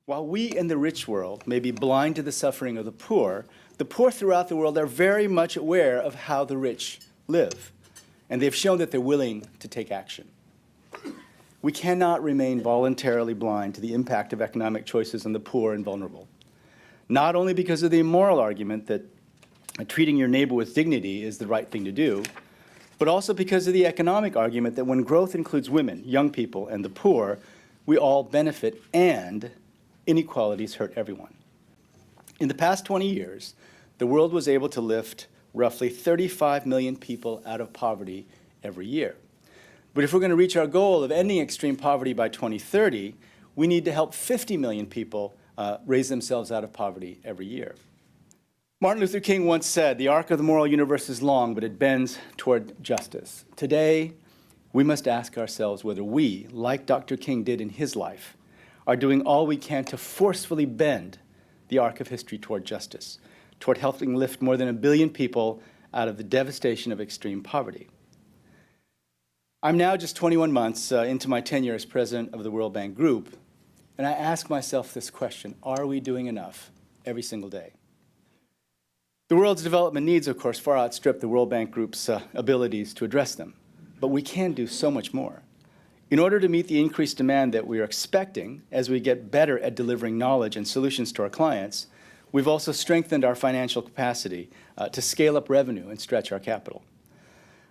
While we in the rich world may be blind to the suffering of the poor throughout the world are very much aware of how the rich live, and they've shown that they're willing to take action. We cannot remain voluntarily blind to the impact of economic choices on the poor and vulnerable, not only because of the immoral argument that treating your neighbor with dignity is the right thing to do, but also because of the economic argument that when growth includes women, young people, and the poor, we all benefit and inequalities hurt everyone. In the past 20 years, the world was able to lift roughly 35 million people out of poverty every year. But if we're going to reach our goal of ending extreme poverty by 2030, we need to help 50 million people raise themselves out of poverty every year. Martin Luther King once said, "The arc of the moral universe is long, but it bends toward justice." Today, we must ask ourselves whether we, like Dr. King did in his life, are doing all we can to forcefully bend the arc of history toward justice, toward helping lift more than 1 billion people out of the devastation of extreme poverty. I'm now just 21 months into my tenure as president of the World Bank Group, and I ask myself this question: are we doing enough every single day? The world's development needs, of course, far outstrip the World Bank Group's abilities to address them, but we can do so much more. In order to meet the increased demand that we are expecting as we get better at delivering knowledge and solutions to our clients, we've also strengthened our financial capacity to scale up revenue and stretch our capital.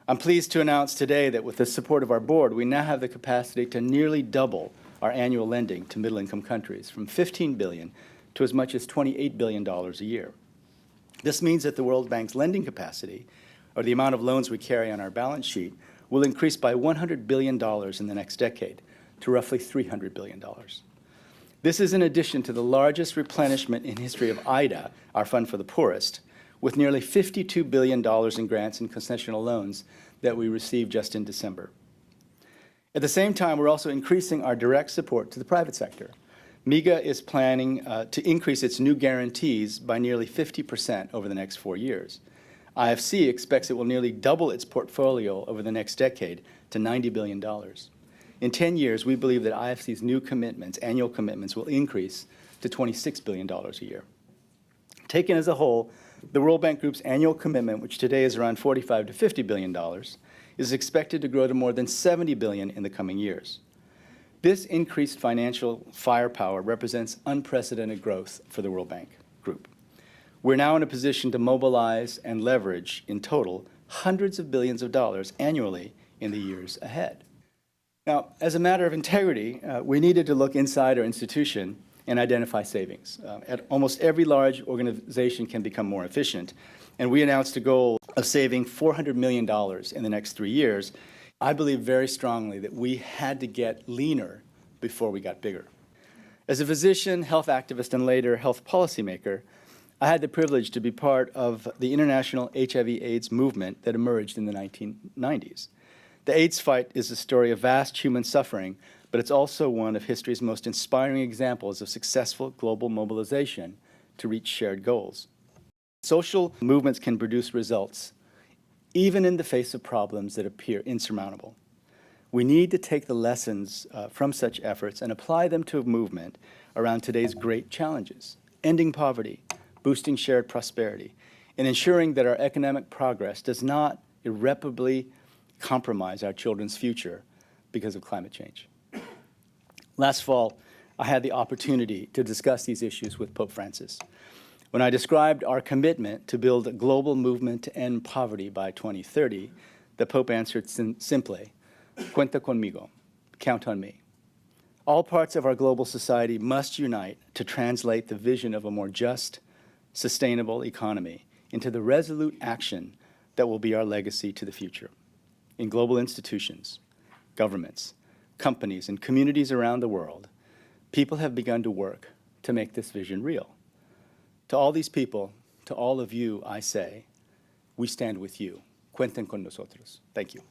I'm pleased to announce today that with the support of our board, we now have the capacity to nearly double our annual lending to middle-income countries from $15 billion to as much as $28 billion a year. This means that the World Bank's lending capacity, or the amount of loans we carry on our balance sheet, will increase by $100 billion in the next decade to roughly $300 billion. This is in addition to the largest replenishment in history of IDA, our Fund for the Poorest, with nearly $52 billion in grants and concessional loans that we received just in December. At the same time, we're also increasing our direct support to the private sector. MIGA is planning to increase its new guarantees by nearly 50% over the next 4 years. IFC expects it will nearly double its portfolio over the next decade to $90 billion. In 10 years, we believe that IFC's new commitments, annual commitments, will increase to $26 billion a year. Taken as a whole, the World Bank Group's annual commitment, which today is around $45 to $50 billion, is expected to grow to more than $70 billion in the coming years. This increased financial firepower represents unprecedented growth for the World Bank Group. We're now in a position to mobilize and leverage, in total, hundreds of billions of dollars annually in the years ahead. Now, as a matter of integrity, we needed to look inside our institution and identify savings. Almost every large organization can become more efficient, and we announced a goal of saving $400 million in the next 3 years. I believe very strongly that we had to get leaner before we got bigger. As a physician, health activist, and later health policymaker, I had the privilege to be part of the international HIV/AIDS movement that emerged in the 1990s. The AIDS fight is a story of vast human suffering, but it's also one of history's most inspiring examples of successful global mobilization to reach shared goals. Social movements can produce results even in the face of problems that appear insurmountable. We need to take the lessons from such efforts and apply them to a movement around today's great challenges: ending poverty, boosting shared prosperity, and ensuring that our economic progress does not irreparably compromise our children's future because of climate change. Last fall, I had the opportunity to discuss these issues with Pope Francis. When I described our commitment to build a global movement to end poverty by 2030, the Pope answered simply, "Cuenta conmigo," count on me. All parts of our global society must unite to translate the vision of a more just, sustainable economy into the resolute action that will be our legacy to the future. In global institutions, governments, companies, and communities around the world, people have begun to work to make this vision real. To all these people, to all of you, I say, we stand with you. Cuenten con nosotros. Thank you.